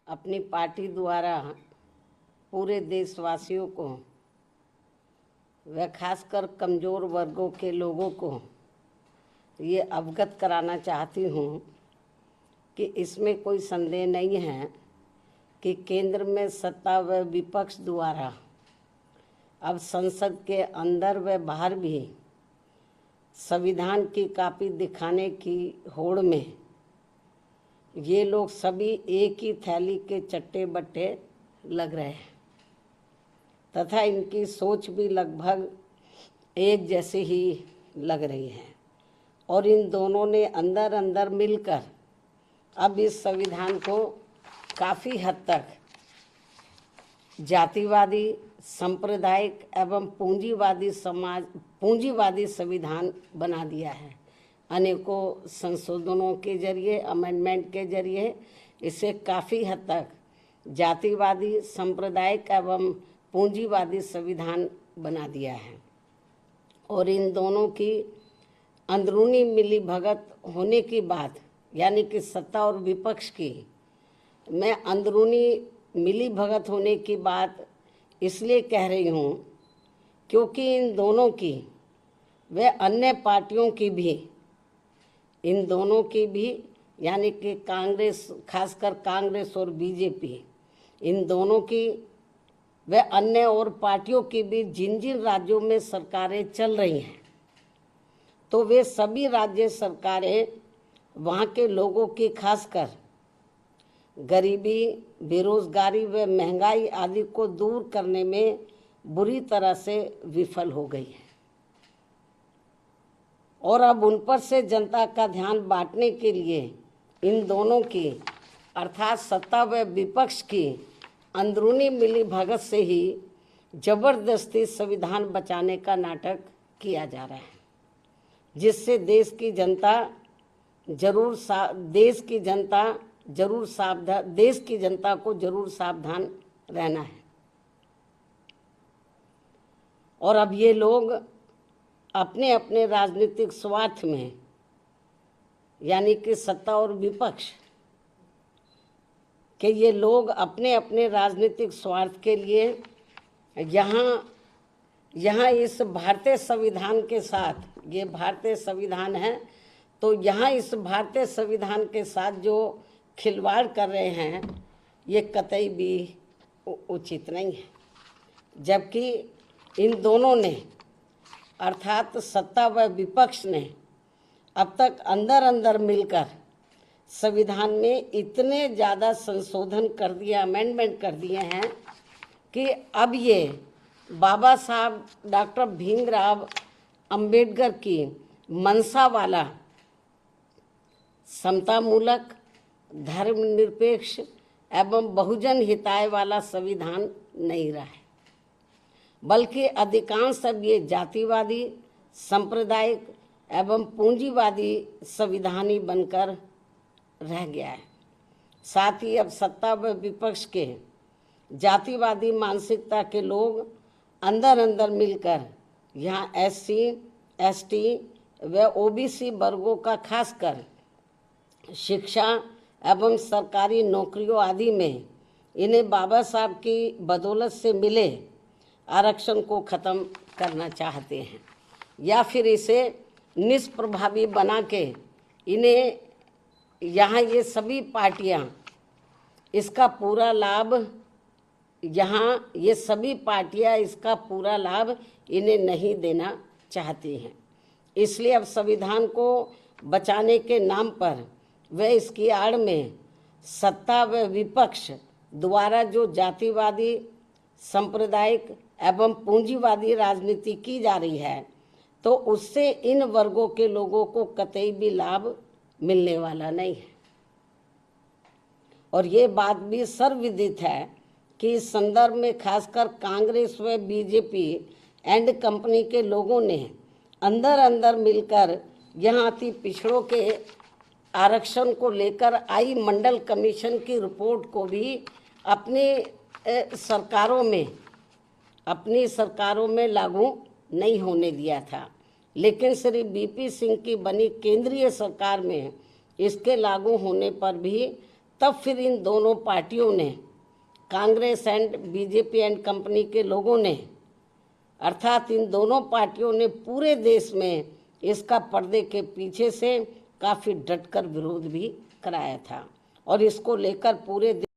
अपनी पार्टी द्वारा पूरे देशवासियों को व खासकर कमज़ोर वर्गों के लोगों को ये अवगत कराना चाहती हूँ कि इसमें कोई संदेह नहीं है कि केंद्र में सत्ता व विपक्ष द्वारा अब संसद के अंदर व बाहर भी संविधान की कॉपी दिखाने की होड़ में ये लोग सभी एक ही थैली के चट्टे बट्टे लग रहे हैं तथा इनकी सोच भी लगभग एक जैसी ही लग रही है और इन दोनों ने अंदर अंदर मिलकर अब इस संविधान को काफ़ी हद तक जातिवादी, सांप्रदायिक एवं पूंजीवादी संविधान बना दिया है। अनेकों संशोधनों के जरिए, अमेंडमेंट के जरिए इसे काफ़ी हद तक जातिवादी, सांप्रदायिक एवं पूंजीवादी संविधान बना दिया है और इन दोनों की अंदरूनी मिलीभगत होने की बात, यानी कि सत्ता और विपक्ष की मैं अंदरूनी मिलीभगत होने की बात इसलिए कह रही हूँ क्योंकि इन दोनों की व अन्य पार्टियों की भी, इन दोनों की भी यानी कि कांग्रेस, खासकर कांग्रेस और बीजेपी, इन दोनों की व अन्य और पार्टियों की भी जिन जिन राज्यों में सरकारें चल रही हैं तो वे सभी राज्य सरकारें वहाँ के लोगों की खासकर गरीबी, बेरोजगारी व महंगाई आदि को दूर करने में बुरी तरह से विफल हो गई है और अब उन पर से जनता का ध्यान बांटने के लिए इन दोनों की अर्थात सत्ता व विपक्ष की अंदरूनी मिलीभगत से ही जबरदस्ती संविधान बचाने का नाटक किया जा रहा है, जिससे देश की जनता को जरूर सावधान रहना है। और अब ये लोग अपने अपने राजनीतिक स्वार्थ में, यानी कि सत्ता और विपक्ष कि ये लोग अपने अपने राजनीतिक स्वार्थ के लिए यहाँ इस भारतीय संविधान के साथ, ये भारतीय संविधान है तो यहाँ इस भारतीय संविधान के साथ जो खिलवाड़ कर रहे हैं ये कतई भी उचित नहीं है। जबकि इन दोनों ने अर्थात सत्ता व विपक्ष ने अब तक अंदर अंदर मिलकर संविधान में इतने ज़्यादा संशोधन कर दिए, अमेंडमेंट कर दिए हैं कि अब ये बाबा साहब डॉक्टर भीमराव अंबेडकर की मंशा वाला समतामूलक, धर्मनिरपेक्ष एवं बहुजन हिताय वाला संविधान नहीं रहा है, बल्कि अधिकांश अब ये जातिवादी, सांप्रदायिक एवं पूंजीवादी संविधान ही बनकर रह गया है। साथ ही अब सत्ता व विपक्ष के जातिवादी मानसिकता के लोग अंदर अंदर मिलकर यहाँ SC, ST व OBC वर्गों का खासकर शिक्षा एवं सरकारी नौकरियों आदि में इन्हें बाबा साहब की बदौलत से मिले आरक्षण को ख़त्म करना चाहते हैं या फिर इसे निष्प्रभावी बना के इन्हें यहाँ ये सभी पार्टियाँ इसका पूरा लाभ, यहाँ ये सभी पार्टियाँ इसका पूरा लाभ इन्हें नहीं देना चाहती हैं। इसलिए अब संविधान को बचाने के नाम पर व इसकी आड़ में सत्ता व विपक्ष द्वारा जो जातिवादी, सांप्रदायिक एवं पूंजीवादी राजनीति की जा रही है तो उससे इन वर्गों के लोगों को कतई भी लाभ मिलने वाला नहीं है। और ये बात भी सर्वविदित है कि इस संदर्भ में खासकर कांग्रेस व बीजेपी एंड कंपनी के लोगों ने अंदर अंदर मिलकर यहाँ अति पिछड़ों के आरक्षण को लेकर आई मंडल कमीशन की रिपोर्ट को भी अपनी सरकारों में लागू नहीं होने दिया था, लेकिन श्री BP सिंह की बनी केंद्रीय सरकार में इसके लागू होने पर भी तब फिर इन दोनों पार्टियों ने, Congress and BJP and company के लोगों ने, अर्थात इन दोनों पार्टियों ने पूरे देश में इसका पर्दे के पीछे से काफ़ी डटकर विरोध भी कराया था और इसको लेकर पूरे